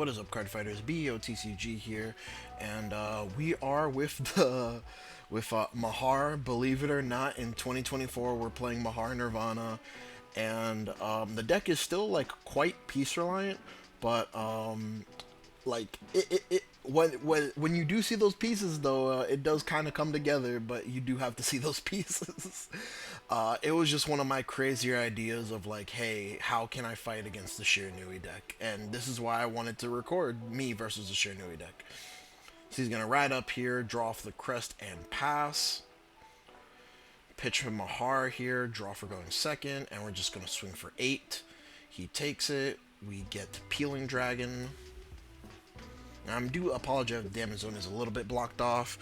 What is up, card fighters? BOTCG here, and we are with the Mahar. Believe it or not, in 2024 we're playing Mahar Nirvana, and the deck is still like quite piece reliant, but like when you do see those pieces though, it does kind of come together, but you do have to see those pieces. It was just one of my crazier ideas of like, hey, how can I fight against the Shiranui deck? And this is why I wanted to record me versus the Shiranui deck. So he's gonna ride up here, draw off the crest and pass. Pitch him Mahar here, draw for going second, and we're just gonna swing for 8. He takes it. We get Peeling Dragon. Now, I do apologize if the damage zone is a little bit blocked off.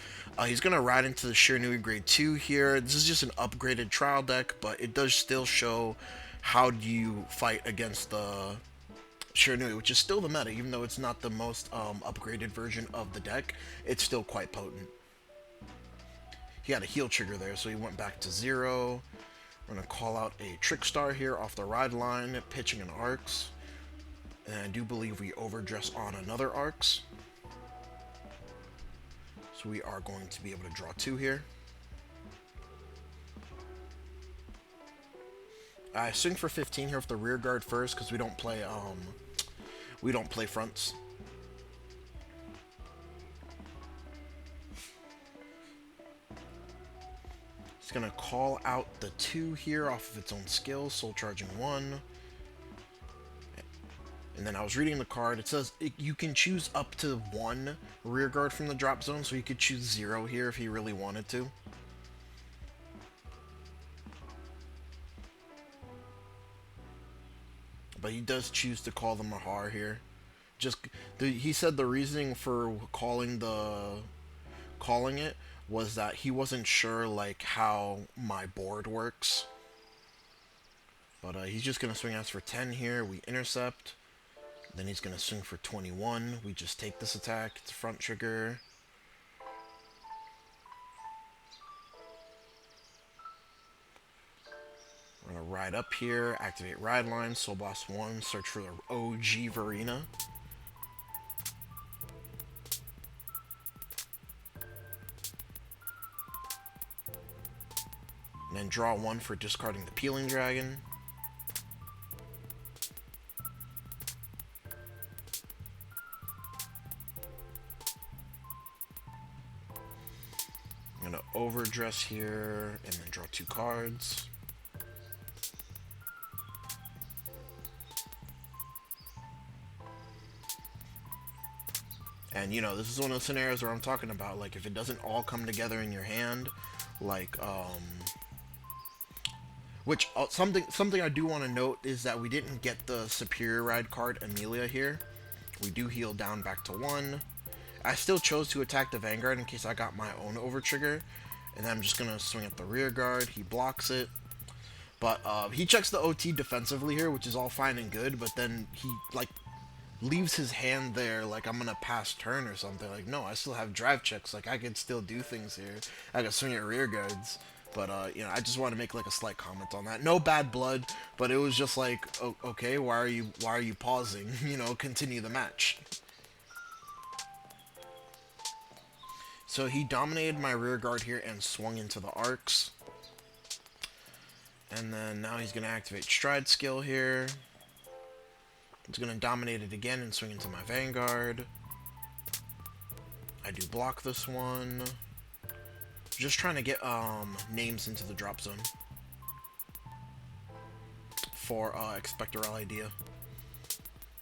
He's going to ride into the Shiranui grade 2 here. This is just an upgraded trial deck, but it does still show how do you fight against the Shiranui, which is still the meta, even though it's not the most upgraded version of the deck. It's still quite potent. He had a heal trigger there, so he went back to 0. We're going to call out a Trickstar here off the ride line, pitching an Arcs. And I do believe we overdress on another Arcs. So we are going to be able to draw 2 here. I swing for 15 here with the rear guard first because we don't play fronts. It's gonna call out the 2 here off of its own skill, soul charging 1. And then I was reading the card. It says you can choose up to 1 rear guard from the drop zone, so you could choose 0 here if he really wanted to. But he does choose to call the Mahar here. He said the reasoning for calling it was that he wasn't sure like how my board works. But he's just gonna swing us for 10 here. We intercept. Then he's going to swing for 21. We just take this attack. It's a front trigger. We're going to ride up here, activate ride line, Soul Blast 1, search for the OG Verena. And then draw 1 for discarding the Peeling Dragon. I'm going to overdress here and then draw 2 cards. And you know, this is one of the scenarios where I'm talking about, like, if it doesn't all come together in your hand, like, something I do want to note is that we didn't get the Superior Ride card Amelia here. We do heal down back to 1. I still chose to attack the Vanguard in case I got my own overtrigger. And then I'm just going to swing at the rear guard. He blocks it. But he checks the OT defensively here, which is all fine and good. But then he, like, leaves his hand there like I'm going to pass turn or something. Like, no, I still have drive checks. Like, I can still do things here. I can swing at rear guards. But, you know, I just want to make, like, a slight comment on that. No bad blood, but it was just like, okay, why are you pausing? You know, continue the match. So he dominated my rear guard here and swung into the arcs. And then now he's going to activate Stride skill here. He's going to dominate it again and swing into my Vanguard. I do block this one. Just trying to get names into the drop zone for Expectorel idea.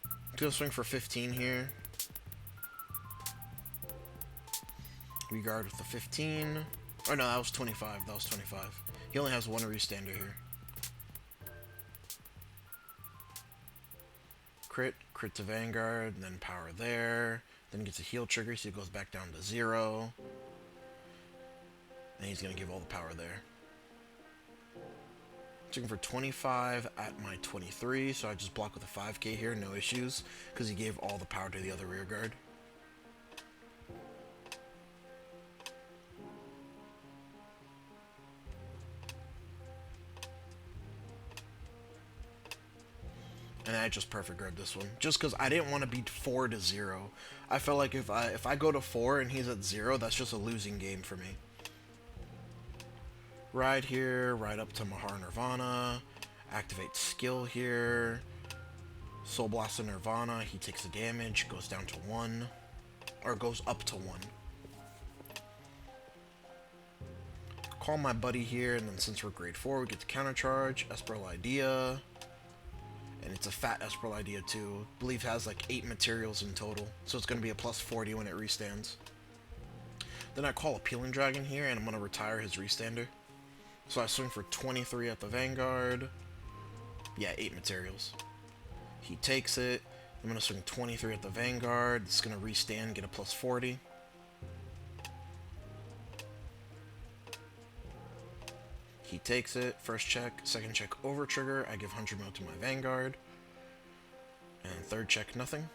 I'm going to swing for 15 here. We guard with the 15. Oh no, that was 25. That was 25. He only has 1 restander here. Crit to Vanguard, and then power there. Then gets a heal trigger, so he goes back down to 0. And he's going to give all the power there. Checking for 25 at my 23, so I just block with a 5k here, no issues, because he gave all the power to the other rear guard. And I just perfect guard this one, just because I didn't want to be 4-0. I felt like if I go to 4 and he's at 0, that's just a losing game for me. Ride here, ride up to Mahar Nirvana, activate skill here, Soul Blast of Nirvana, he takes the damage, goes down to 1, or goes up to 1. Call my buddy here, and then since we're grade 4, we get to counter charge, Esperal Idea, and it's a fat Esperal Idea too. I believe it has like 8 materials in total, so it's going to be a plus 40 when it restands. Then I call a Peeling Dragon here, and I'm going to retire his restander. So I swing for 23 at the Vanguard. Yeah, 8 materials. He takes it. I'm going to swing 23 at the Vanguard. It's going to restand, get a plus 40. He takes it. First check. Second check over trigger. I give 100 mil to my Vanguard. And third check, nothing.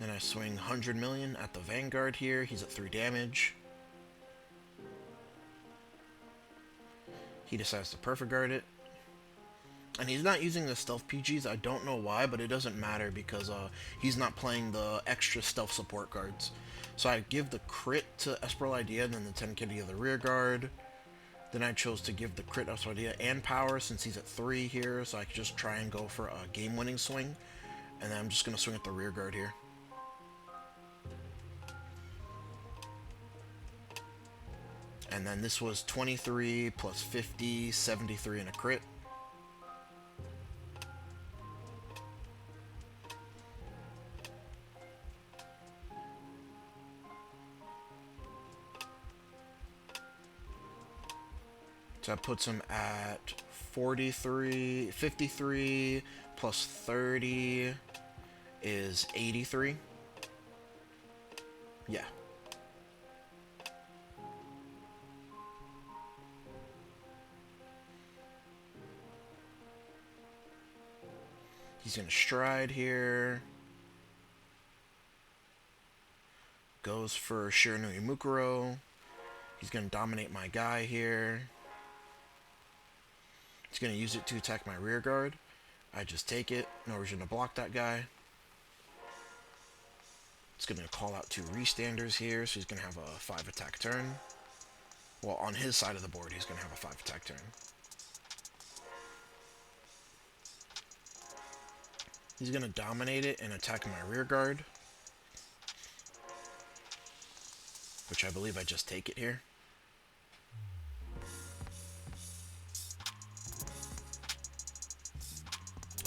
Then I swing 100 million at the Vanguard here. He's at 3 damage. He decides to perfect guard it. And he's not using the stealth PGs. I don't know why, but it doesn't matter because he's not playing the extra stealth support cards. So I give the crit to Esperal Idea and then the 10k to the rear guard. Then I chose to give the crit Esperal Idea and power since he's at 3 here, so I could just try and go for a game-winning swing. And then I'm just going to swing at the rear guard here. And then this was 23 plus 50, 73 and a crit. So that puts him at 43, 53 plus 30 is 83. Yeah. He's going to stride here. Goes for Shiranui Mukuro. He's going to dominate my guy here. He's going to use it to attack my rear guard. I just take it. No reason to block that guy. It's going to call out 2 restanders here, so he's going to have a 5 attack turn. Well, on his side of the board, he's going to have a 5 attack turn. He's going to dominate it and attack my rear guard. Which I believe I just take it here.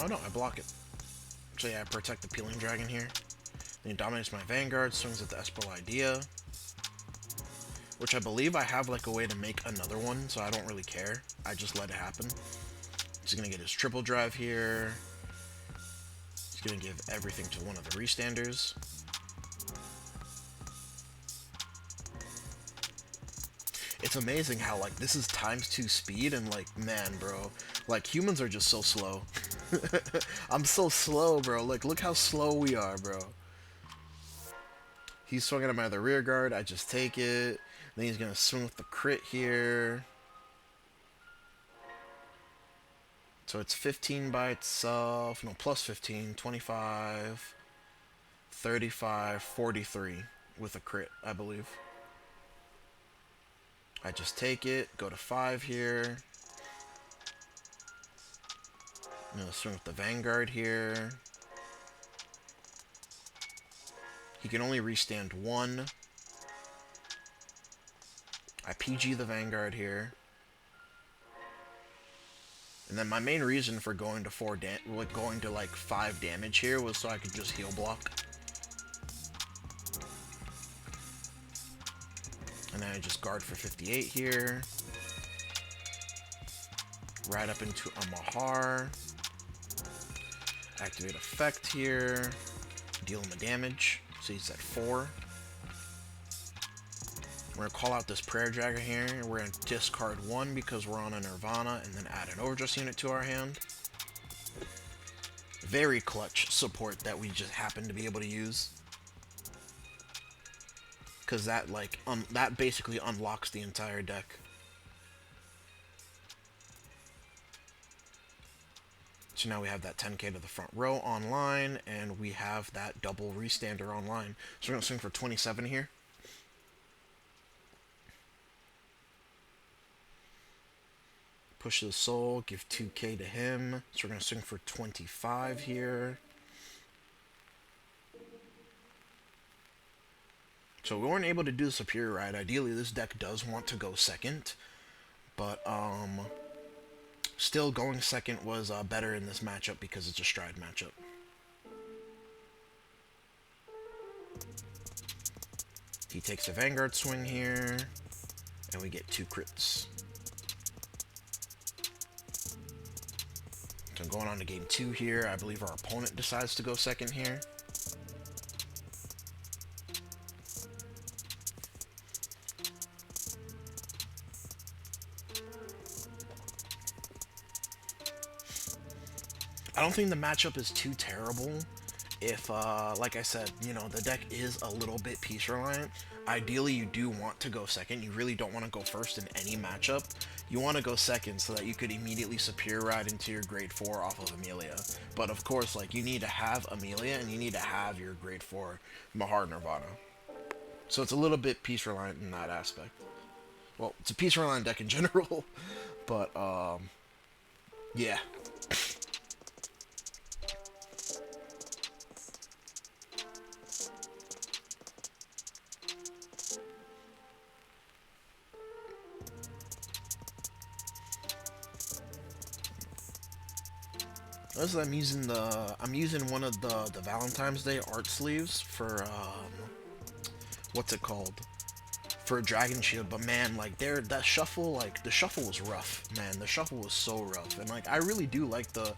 Oh no, I block it. So yeah, I protect the Peeling Dragon here. Then he dominates my Vanguard, swings at the Esperal Idea. Which I believe I have like a way to make another one, so I don't really care. I just let it happen. He's going to get his triple drive here. He's going to give everything to one of the restanders. It's amazing how, like, this is ×2 speed, and, like, man, bro. Like, humans are just so slow. I'm so slow, bro. Like, look how slow we are, bro. He's swinging at my other rear guard. I just take it. Then he's going to swing with the crit here. So it's 15 by itself. No, plus 15. 25. 35. 43 with a crit, I believe. I just take it. Go to 5 here. I'm going to swing with the Vanguard here. He can only restand 1. I PG the Vanguard here. And then my main reason for going to 5 damage here was so I could just heal block. And then I just guard for 58 here. Right up into a Mahar. Activate effect here. Deal him a damage. So he's at 4. We're going to call out this Prayer Dragon here. We're going to discard 1 because we're on a Nirvana, and then add an Overdress unit to our hand. Very clutch support that we just happen to be able to use. Because that, like, that basically unlocks the entire deck. So now we have that 10k to the front row online, and we have that double restander online. So we're going to swing for 27 here. Push the soul, give 2k to him. So we're going to swing for 25 here. So we weren't able to do the superior ride. Ideally, this deck does want to go second, but still going second was better in this matchup because it's a stride matchup. He takes a Vanguard swing here, and we get 2 crits. So going on to game 2 here. I believe our opponent decides to go second here. I don't think the matchup is too terrible if, like I said, you know, the deck is a little bit piece reliant. Ideally, you do want to go second. You really don't want to go first in any matchup. You want to go second so that you could immediately superior ride into your grade 4 off of Amelia. But of course, like, you need to have Amelia and you need to have your grade 4 Mahar Nirvana. So it's a little bit piece reliant in that aspect. Well, it's a piece reliant deck in general, but, yeah. I'm using one of the Valentine's Day art sleeves for what's it called? For Dragon Shield, but man, like the shuffle was rough, man. The shuffle was so rough, and like I really do like the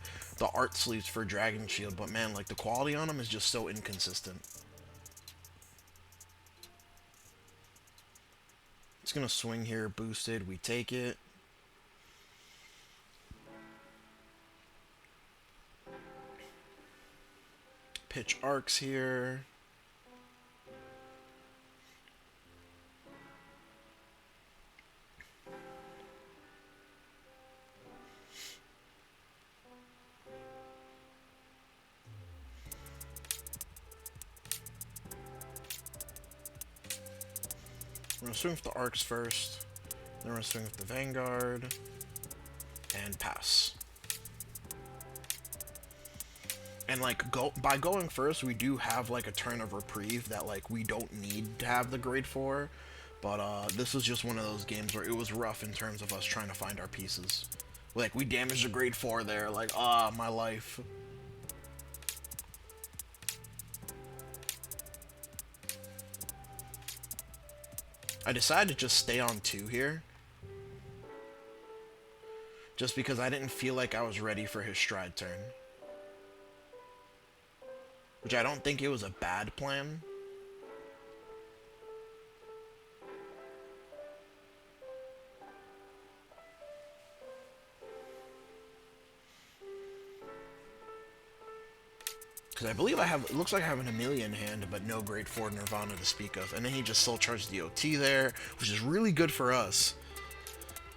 art sleeves for Dragon Shield, but man, like the quality on them is just so inconsistent. It's gonna swing here, boosted. We take it. Pitch arcs here. We're gonna swing with the arcs first, then we're gonna swing with the Vanguard, and pass. And like by going first, we do have like a turn of reprieve that like we don't need to have the grade 4, but this was just one of those games where it was rough in terms of us trying to find our pieces. Like we damaged a grade 4 there, like my life. I decided to just stay on 2 here, just because I didn't feel like I was ready for his stride turn. Which I don't think it was a bad plan. Because I believe it looks like I have an Amelia in hand, but no grade 4 Nirvana to speak of. And then he just soul charged the OT there, which is really good for us.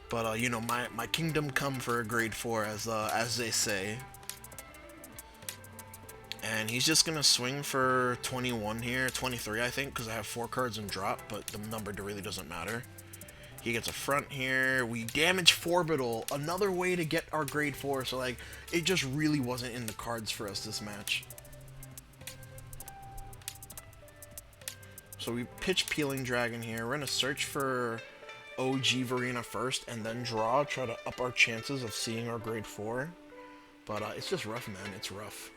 But, you know, my kingdom come for a grade 4, as they say. And he's just going to swing for 21 here, 23 I think, because I have 4 cards in drop, but the number really doesn't matter. He gets a front here. We damage Forbital, another way to get our grade 4, so like, it just really wasn't in the cards for us this match. So we pitch Peeling Dragon here. We're going to search for OG Verena first, and then draw, try to up our chances of seeing our grade 4. But it's just rough, man. It's rough.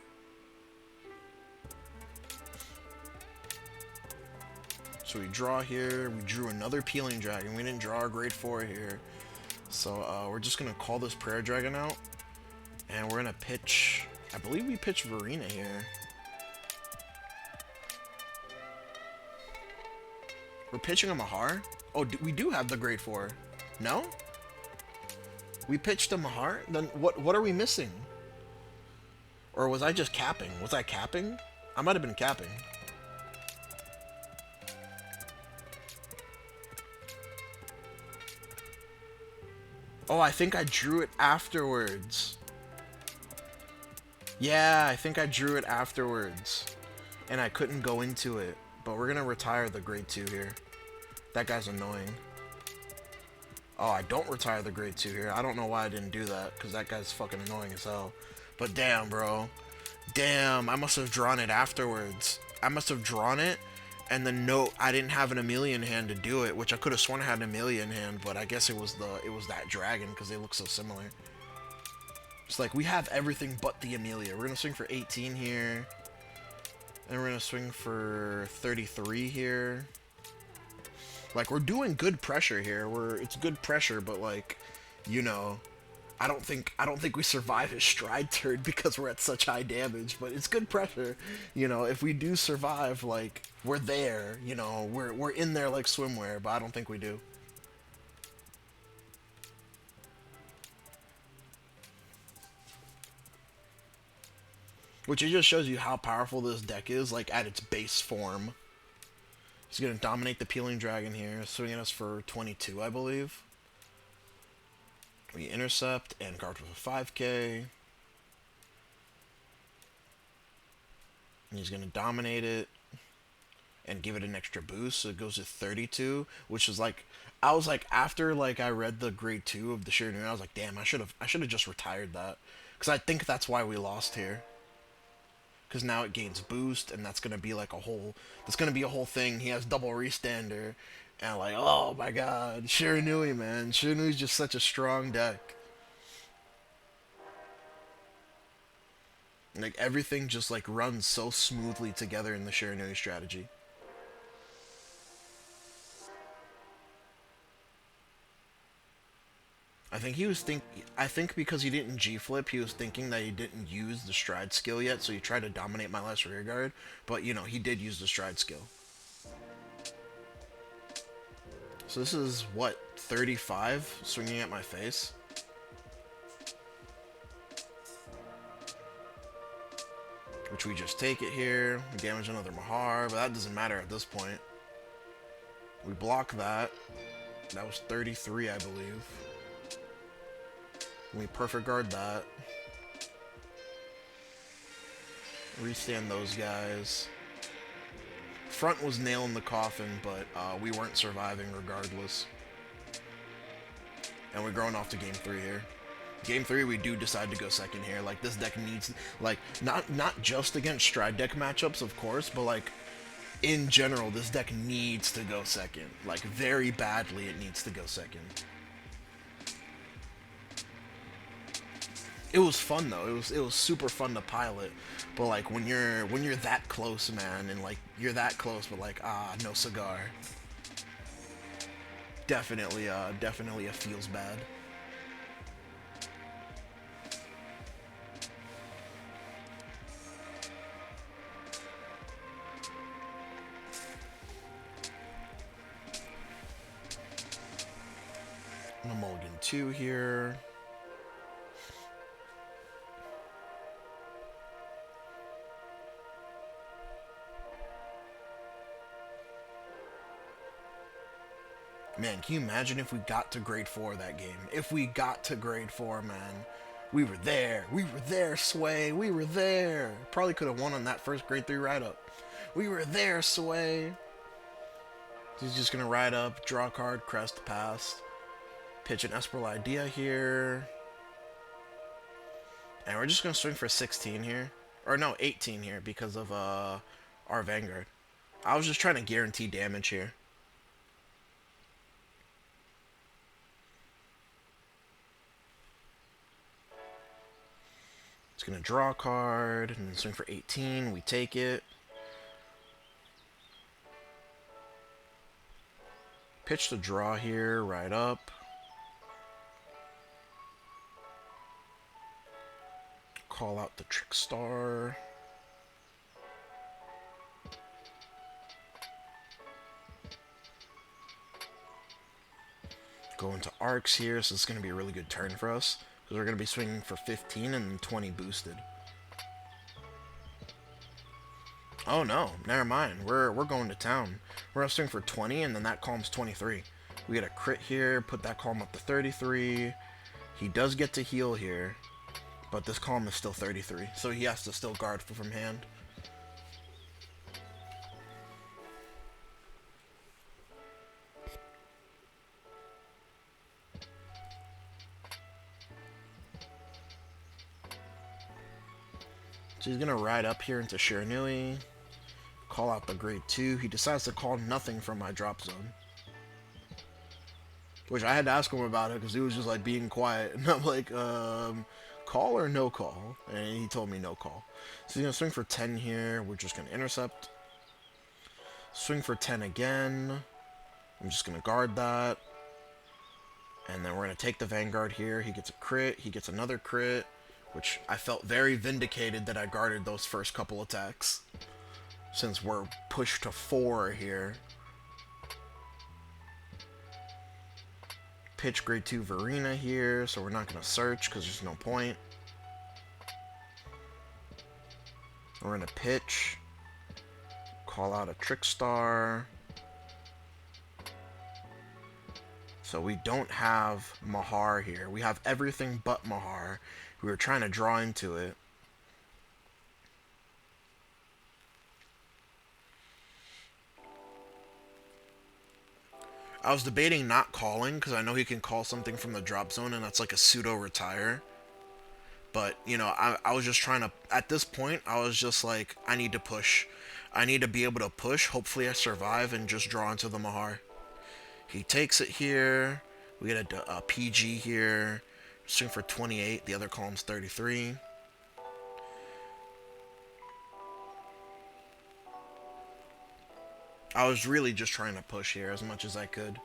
So we draw here, we drew another Peeling Dragon, we didn't draw our grade 4 here. So we're just going to call this Prayer Dragon out, and we're going to pitch, I believe we pitched Verena here. We're pitching a Mahar? Oh, we do have the grade 4. No? We pitched a Mahar? Then what are we missing? Or was I just capping? Was I capping? I might have been capping. Oh, I think I drew it afterwards. Yeah, I think I drew it afterwards, and I couldn't go into it. But we're gonna retire the grade 2 here. That guy's annoying. Oh, I don't retire the grade 2 here. I don't know why I didn't do that, because that guy's fucking annoying as hell. But damn, bro. Damn, I must have drawn it afterwards. I must have drawn it, and then no, I didn't have an Amelia in hand to do it, which I could have sworn I had an Amelia in hand, but I guess it was that dragon, because they look so similar. It's like, we have everything but the Amelia. We're gonna swing for 18 here. And we're gonna swing for 33 here. Like, we're doing good pressure here. It's good pressure, but like, you know, I don't think we survive his stride turn because we're at such high damage, but it's good pressure. You know, if we do survive, like, we're there, you know, we're in there like swimwear, but I don't think we do. Which it just shows you how powerful this deck is, like, at its base form. He's going to dominate the Peeling Dragon here, swinging us for 22, I believe. We intercept and guard with a 5k. And he's going to dominate it and give it an extra boost, so it goes to 32, which is like, I was like, after like I read the grade 2 of the Shiranui, I was like, damn, I should have just retired that, because I think that's why we lost here. Because now it gains boost, and that's gonna be like that's gonna be a whole thing. He has double restander, and like, oh my god, Shiranui, man, Shiranui's just such a strong deck. Like, everything just like runs so smoothly together in the Shiranui strategy. I think because he didn't G-flip, he was thinking that he didn't use the stride skill yet, so he tried to dominate my last rear guard, but you know, he did use the stride skill. So this is, what, 35 swinging at my face? Which we just take it here, we damage another Mahar, but that doesn't matter at this point. We block that. That was 33, I believe. We perfect guard that. Restand those guys. Front was nailing the coffin, but we weren't surviving regardless. And we're going off to game 3 here. Game 3, we do decide to go second here. Like, this deck needs, like, not just against stride deck matchups, of course, but like, in general, this deck needs to go second. Like, very badly it needs to go second. It was fun though. It was super fun to pilot, but like, when you're that close, man, and like you're that close, but like, no cigar. Definitely it feels bad. I'm a mulligan 2 here. Man, can you imagine if we got to grade 4 that game? If we got to grade 4, man. We were there. We were there, Sway. We were there. Probably could have won on that first grade 3 ride-up. We were there, Sway. He's just going to ride up, draw a card, crest, pass. Pitch an Esperal Idea here. And we're just going to swing for 16 here. Or no, 18 here because of our Vanguard. I was just trying to guarantee damage here. It's going to draw a card and then swing for 18. We take it. Pitch the draw here, right up. Call out the Trickstar. Go into arcs here, so it's going to be a really good turn for us, because we're going to be swinging for 15 and 20 boosted. Oh no, never mind. We're going to town. We're going to swing for 20, and then that calms 23. We get a crit here, put that calm up to 33. He does get to heal here, But this column is still 33, so he has to still guard from hand. So he's going to ride up here into Shiranui, call out the grade 2. He decides to call nothing from my drop zone. Which I had to ask him about it because he was just like being quiet. And I'm like, call or no call? And he told me no call. So he's going to swing for 10 here. We're just going to intercept. Swing for 10 again. I'm just going to guard that. And then we're going to take the Vanguard here. He gets a crit. He gets another crit. Which I felt very vindicated that I guarded those first couple attacks. Since we're pushed to 4 here. Pitch grade 2 Verena here, so we're not going to search because there's no point. We're going to pitch. Call out a Trickstar. So we don't have Mahar here. We have everything but Mahar. We were trying to draw into it. I was debating not calling because I know he can call something from the drop zone and that's like a pseudo retire. But, you know, I was just trying to, at this point, I was just like, I need to push. I need to be able to push. Hopefully I survive and just draw into the Mahar. He takes it here. We get a PG here. Swing for 28. The other column's 33. I was really just trying to push here as much as I could.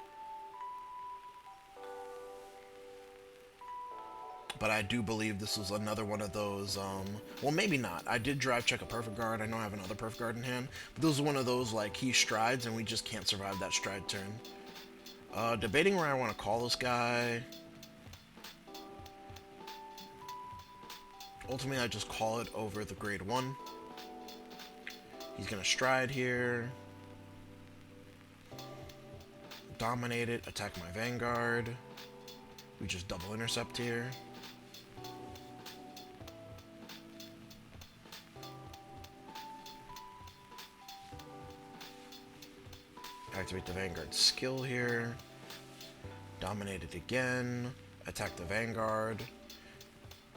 But I do believe this was another one of those, well, maybe not. I did drive check a perfect guard. I know I have another perfect guard in hand. But this is one of those, like, he strides and we just can't survive that stride turn. Debating where I want to call this guy. Ultimately, I just call it over the grade 1. He's going to stride here. Dominate it. Attack my Vanguard. We just double intercept here. Activate the Vanguard skill here. Dominate it again. Attack the Vanguard.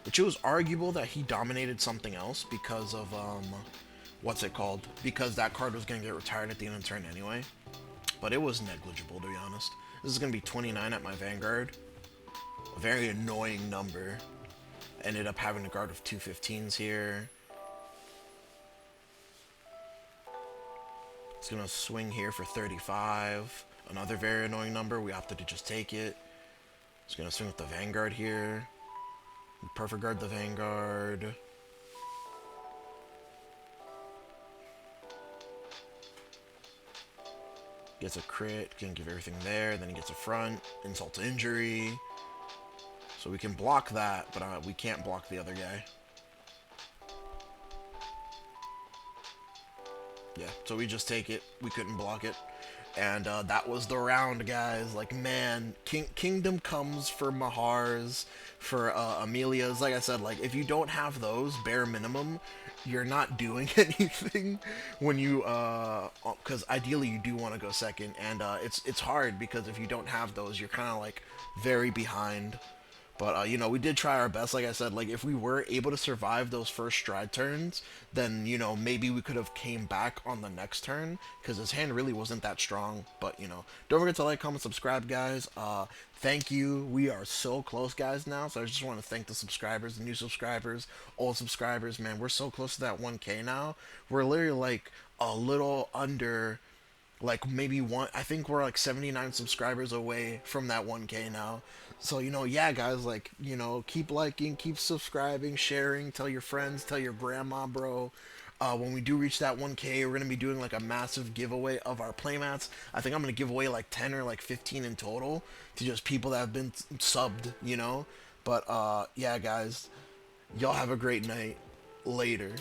Which it was arguable that he dominated something else because of, what's it called? Because that card was going to get retired at the end of the turn anyway. But it was negligible, to be honest. This is going to be 29 at my Vanguard. A very annoying number. Ended up having a guard of 2 15s here. It's going to swing here for 35. Another very annoying number. We opted to just take it. It's going to swing with the Vanguard here. Perfect guard the Vanguard. Gets a crit, can give everything there, then he gets a front, insult to injury. So we can block that, but we can't block the other guy. Yeah, so we just take it. We couldn't block it. And that was the round, guys. Like, man, Kingdom comes for Mahars, for Amelia's. Like I said, like, if you don't have those, bare minimum, you're not doing anything when you, because ideally you do want to go second. And it's hard because if you don't have those, you're kind of, like, very behind. But, you know, we did try our best. Like I said, like, if we were able to survive those first stride turns, then, you know, maybe we could have came back on the next turn, because his hand really wasn't that strong. But, you know, don't forget to like, comment, subscribe, guys. Thank you. We are so close, guys, now. So I just want to thank the subscribers, the new subscribers, old subscribers. Man, we're so close to that 1K now. We're literally, like, a little under... like maybe one, I think we're like 79 subscribers away from that 1K now. So, you know, yeah, guys, like, you know, keep liking, keep subscribing, sharing, tell your friends, tell your grandma, bro. When we do reach that 1K, we're going to be doing like a massive giveaway of our playmats. I think I'm going to give away like 10 or like 15 in total to just people that have been subbed, you know. But, yeah, guys, y'all have a great night. Later.